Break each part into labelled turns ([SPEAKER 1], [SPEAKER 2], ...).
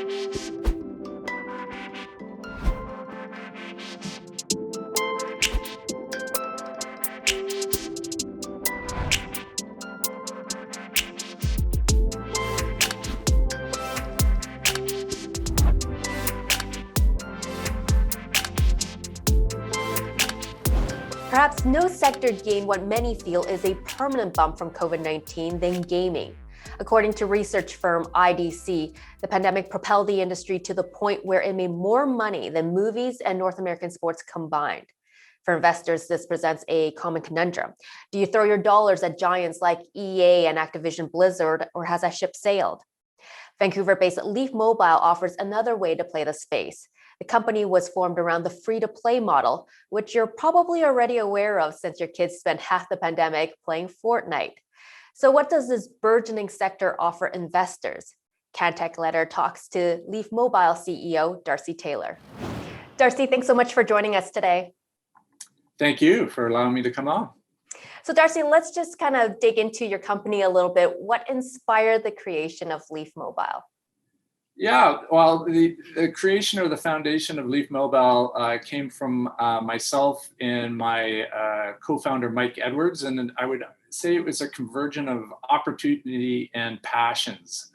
[SPEAKER 1] Perhaps no sector gained what many feel is a permanent bump from COVID-19 than gaming. According to research firm IDC, the pandemic propelled the industry to the point where it made more money than movies and North American sports combined. For investors, this presents a common conundrum. Do you throw your dollars at giants like EA and Activision Blizzard, or has that ship sailed? Vancouver-based Leaf Mobile offers another way to play the space. The company was formed around the free-to-play model, which you're probably already aware of since your kids spent half the pandemic playing Fortnite. So what does this burgeoning sector offer investors? Cantech Letter talks to Leaf Mobile CEO, Darcy Taylor. Darcy, thanks so much for joining us today.
[SPEAKER 2] Thank you for allowing me to come on.
[SPEAKER 1] So Darcy, let's just kind of dig into your company a little bit. What inspired the creation of Leaf Mobile?
[SPEAKER 2] Yeah, well, the creation of the foundation of Leaf Mobile came from myself and my co-founder, Mike Edwards. And I would say it was a convergence of opportunity and passions.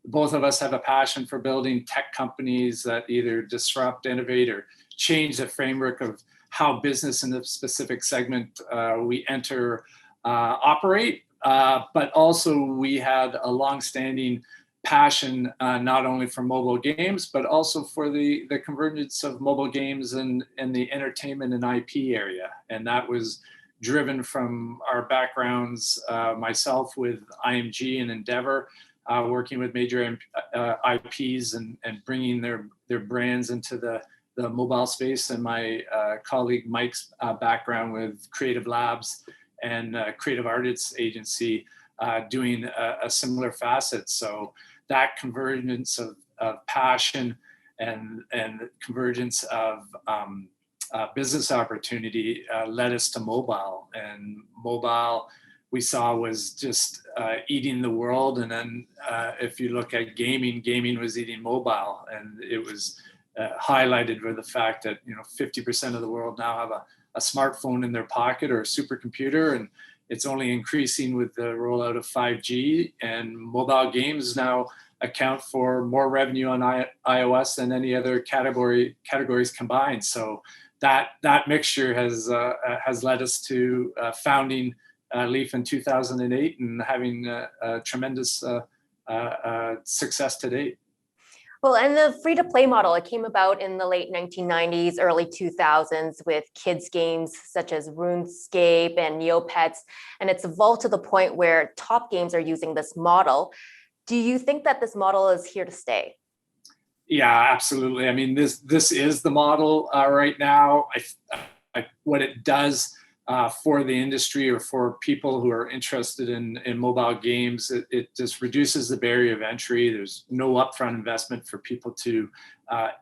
[SPEAKER 2] Both of us have a passion for building tech companies that either disrupt, innovate, or change the framework of how business in the specific segment we enter operate. But also we had a longstanding passion not only for mobile games, but also for the convergence of mobile games and the entertainment and IP area. And that was driven from our backgrounds, myself with IMG and Endeavor, working with major IPs and bringing their brands into the mobile space, and my colleague Mike's background with Creative Labs and Creative Artists Agency doing a similar facet. So that convergence of passion and convergence of business opportunity led us to mobile. And mobile, we saw, was just eating the world. And then if you look at gaming was eating mobile. And it was highlighted by the fact that 50% of the world now have a smartphone in their pocket or a supercomputer, and it's only increasing with the rollout of 5G, and mobile games now account for more revenue on iOS than any other categories combined. So that mixture has led us to founding Leaf in 2008 and having a tremendous success to date.
[SPEAKER 1] Well, and the free-to-play model, it came about in the late 1990s, early 2000s with kids games such as RuneScape and Neopets, and it's evolved to the point where top games are using this model. Do you think that this model is here to stay?
[SPEAKER 2] Yeah, absolutely. I mean, this is the model right now. What it does for the industry or for people who are interested in mobile games, it just reduces the barrier of entry. There's no upfront investment for people to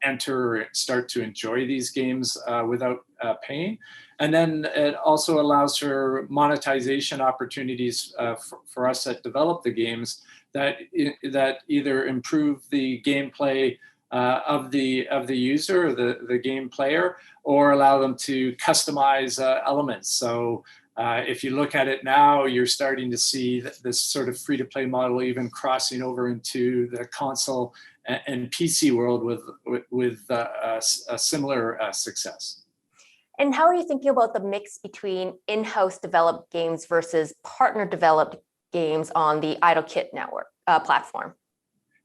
[SPEAKER 2] enter or start to enjoy these games without paying. And then it also allows for monetization opportunities for us that develop the games that either improve the gameplay of the user or the game player, or allow them to customize elements. So if you look at it now, you're starting to see this sort of free-to-play model even crossing over into the console and PC world with a similar success.
[SPEAKER 1] And how are you thinking about the mix between in-house developed games versus partner developed games on the IdleKit network platform?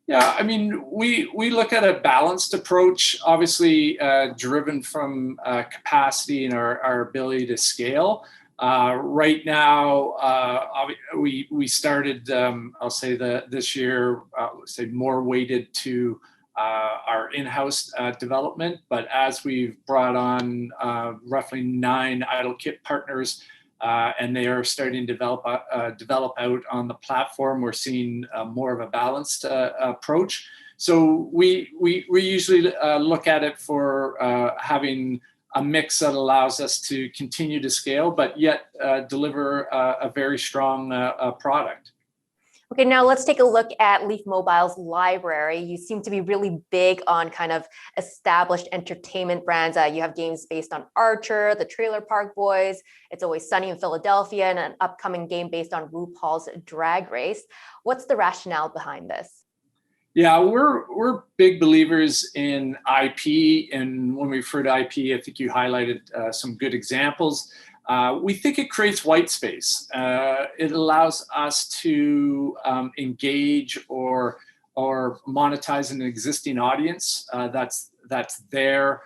[SPEAKER 2] Yeah, I mean, we look at a balanced approach, obviously driven from capacity and our ability to scale. Right now, we started, I'll say this year, more weighted to our in-house development. But as we've brought on roughly 9 IdleKit partners, and they are starting to develop out on the platform, we're seeing more of a balanced approach. So we usually look at it for having a mix that allows us to continue to scale, but yet deliver a very strong product.
[SPEAKER 1] Okay, now let's take a look at Leaf Mobile's library. You seem to be really big on kind of established entertainment brands. You have games based on Archer, the Trailer Park Boys, It's Always Sunny in Philadelphia, and an upcoming game based on RuPaul's Drag Race. What's the rationale behind this?
[SPEAKER 2] Yeah, we're big believers in IP, and when we refer to IP, I think you highlighted some good examples. We think it creates white space. It allows us to engage or monetize an existing audience that's there.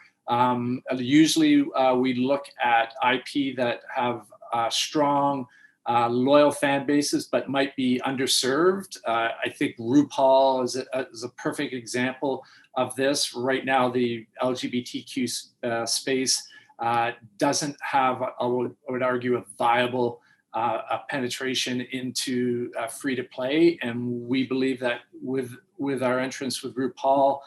[SPEAKER 2] Usually, we look at IP that have strong, loyal fan bases, but might be underserved. I think RuPaul is a perfect example of this. Right now, the LGBTQ space doesn't have, I would argue, a viable penetration into free to play. And we believe that with our entrance with RuPaul,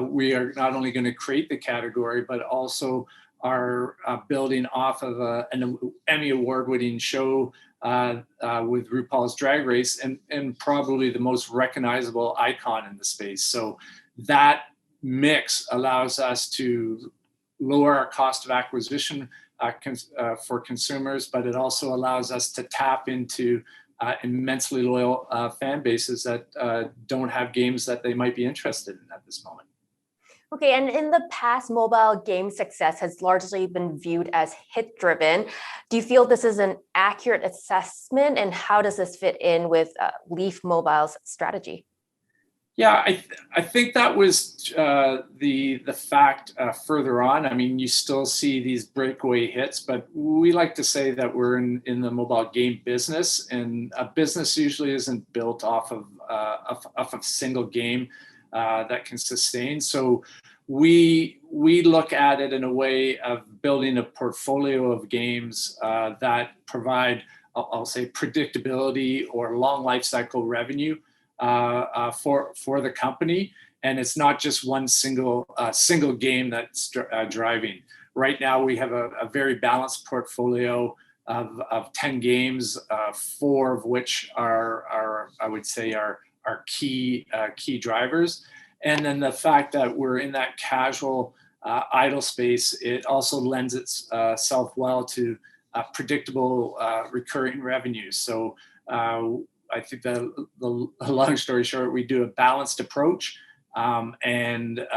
[SPEAKER 2] we are not only going to create the category, but also are building off of an Emmy award-winning show with RuPaul's Drag Race, and probably the most recognizable icon in the space. So that mix allows us to lower our cost of acquisition for consumers, but it also allows us to tap into immensely loyal fan bases that don't have games that they might be interested in at this moment.
[SPEAKER 1] Okay, and in the past, mobile game success has largely been viewed as hit-driven. Do you feel this is an accurate assessment, and how does this fit in with Leaf Mobile's strategy?
[SPEAKER 2] Yeah, I think that was the fact further on. I mean, you still see these breakaway hits, but we like to say that we're in the mobile game business, and a business usually isn't built off of a single game that can sustain. So we look at it in a way of building a portfolio of games that provide, I'll say, predictability or long life cycle revenue for the company, and it's not just one single game that's driving. Right now, we have a very balanced portfolio of 10 games, 4 of which are I would say are key drivers, and then the fact that we're in that casual idle space, it also lends itself well to predictable recurring revenues. So I think that the long story short, we do a balanced approach, and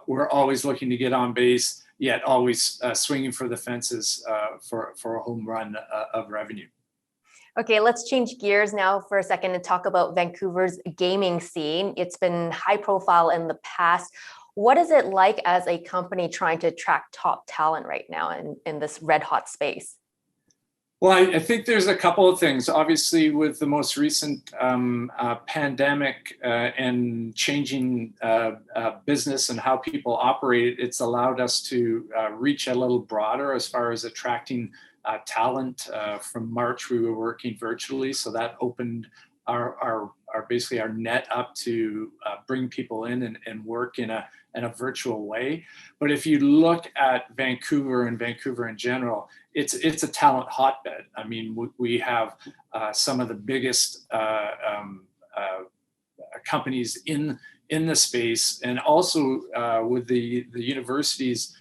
[SPEAKER 2] we're always looking to get on base, yet always swinging for the fences for a home run of revenue.
[SPEAKER 1] Okay, let's change gears now for a second and talk about Vancouver's gaming scene. It's been high profile in the past. What is it like as a company trying to attract top talent right now in this red hot space?
[SPEAKER 2] Well, I think there's a couple of things. Obviously, with the most recent pandemic and changing business and how people operate, it's allowed us to reach a little broader as far as attracting talent. From March, we were working virtually, so that opened our basically our net up to bring people in and work in a virtual way. But if you look at Vancouver and Vancouver in general, it's a talent hotbed. I mean, we have some of the biggest companies in the space, and also with the universities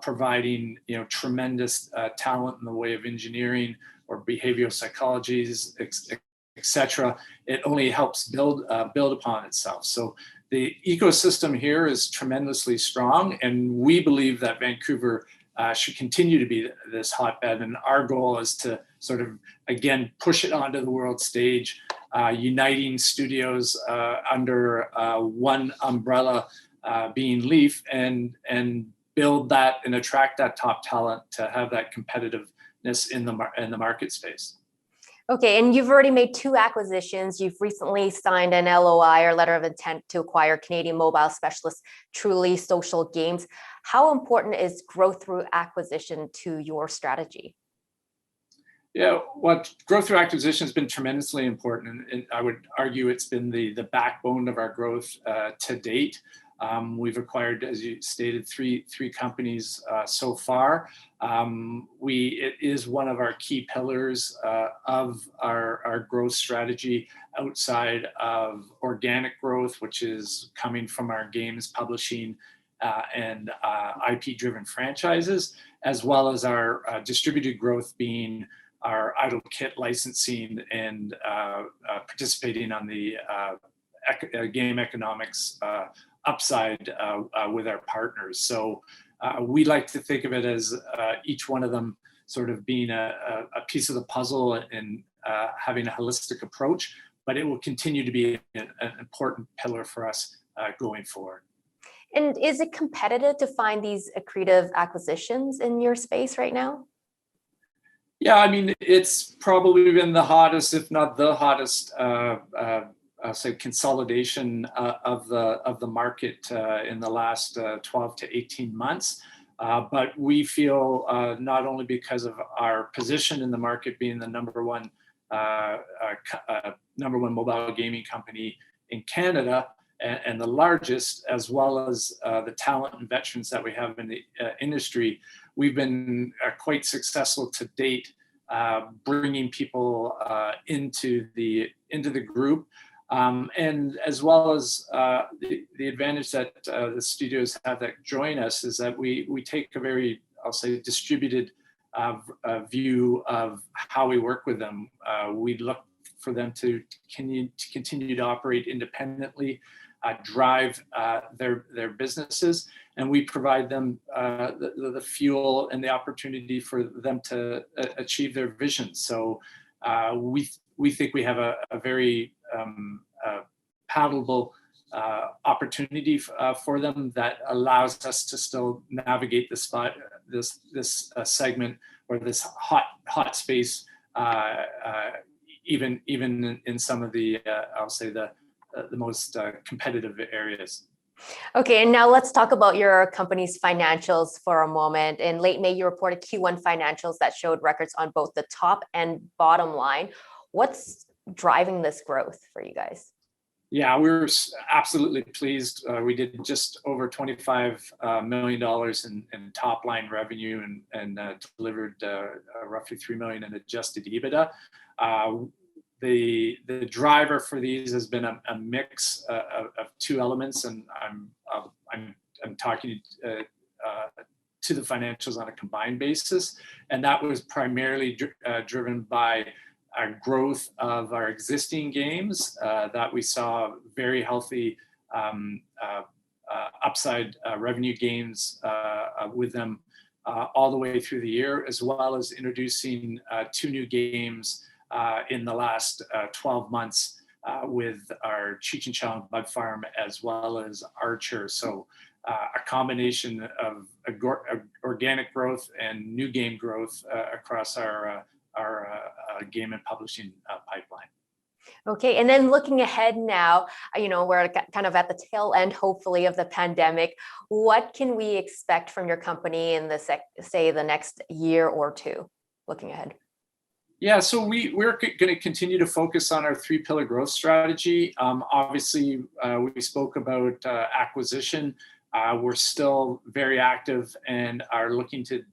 [SPEAKER 2] providing tremendous talent in the way of engineering or behavioral psychologies, etc. It only helps build upon itself. So the ecosystem here is tremendously strong, and we believe that Vancouver should continue to be this hotbed. And our goal is to sort of, again, push it onto the world stage, uniting studios under one umbrella, being Leaf, and build that and attract that top talent to have that competitiveness in the market space.
[SPEAKER 1] Okay, and you've already made 2 acquisitions. You've recently signed an LOI or letter of intent to acquire Canadian mobile specialist Truly Social Games. How important is growth through acquisition to your strategy?
[SPEAKER 2] Yeah, well, growth through acquisition has been tremendously important, and I would argue it's been the backbone of our growth to date. We've acquired, as you stated, three companies so far. It is one of our key pillars of our growth strategy outside of organic growth, which is coming from our games publishing and IP-driven franchises, as well as our distributed growth being our idle kit licensing and participating on the game economics upside with our partners. So we like to think of it as each one of them sort of being a piece of the puzzle and having a holistic approach, but it will continue to be an important pillar for us going forward.
[SPEAKER 1] And is it competitive to find these accretive acquisitions in your space right now?
[SPEAKER 2] Yeah, I mean, it's probably been the hottest, if not the hottest, I'll say consolidation of the market in the last 12 to 18 months. But we feel not only because of our position in the market being the number one mobile gaming company in Canada and the largest, as well as the talent and veterans that we have in the industry, we've been quite successful to date bringing people into the group. And as well as the advantage that the studios have that join us is that we take a very, I'll say, distributed view of how we work with them. We look for them to continue to operate independently, drive their businesses, and we provide them the fuel and the opportunity for them to achieve their vision. So we think we have a very palatable opportunity for them that allows us to still navigate this segment or this hot space, even in some of the I'll say the most competitive areas.
[SPEAKER 1] Okay, and now let's talk about your company's financials for a moment. In late May, you reported Q1 financials that showed records on both the top and bottom line. What's driving this growth for you guys?
[SPEAKER 2] Yeah, we're absolutely pleased. We did just over $25 million in top line revenue and delivered roughly $3 million in adjusted EBITDA. The driver for these has been a mix of two elements, and I'm talking to the financials on a combined basis, and that was primarily driven by our growth of our existing games that we saw very healthy upside revenue gains with them all the way through the year, as well as introducing two new games in the last 12 months with our Cheech and Chong Bud Farm as well as Archer. So a combination of organic growth and new game growth across our game and publishing pipeline.
[SPEAKER 1] Okay, and then looking ahead now, we're kind of at the tail end, hopefully, of the pandemic. What can we expect from your company in the next year or two, looking ahead?
[SPEAKER 2] Yeah, so we're going to continue to focus on our three-pillar growth strategy. Obviously, we spoke about acquisition. We're still very active and are looking to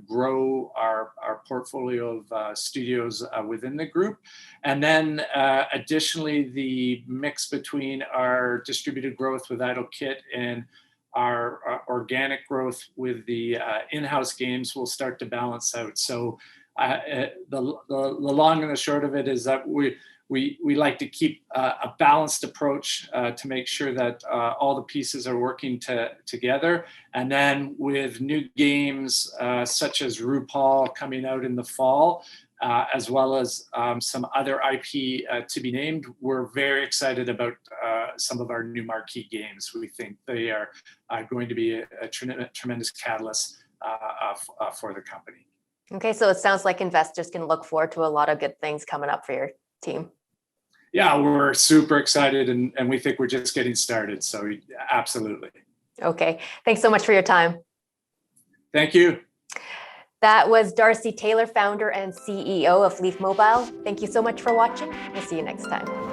[SPEAKER 2] grow our portfolio of studios within the group. And then additionally, the mix between our distributed growth with Idle Kit and our organic growth with the in-house games will start to balance out. So the long and the short of it is that we like to keep a balanced approach to make sure that all the pieces are working together. And then with new games such as RuPaul coming out in the fall, as well as some other IP to be named, we're very excited about some of our new marquee games. We think they are going to be a tremendous catalyst for the company.
[SPEAKER 1] Okay, so it sounds like investors can look forward to a lot of good things coming up for your team.
[SPEAKER 2] Yeah, we're super excited and we think we're just getting started. So absolutely. Okay,
[SPEAKER 1] thanks so much for your time.
[SPEAKER 2] Thank you.
[SPEAKER 1] That was Darcy Taylor, founder and CEO of Leaf Mobile. Thank you so much for watching. We'll see you next time.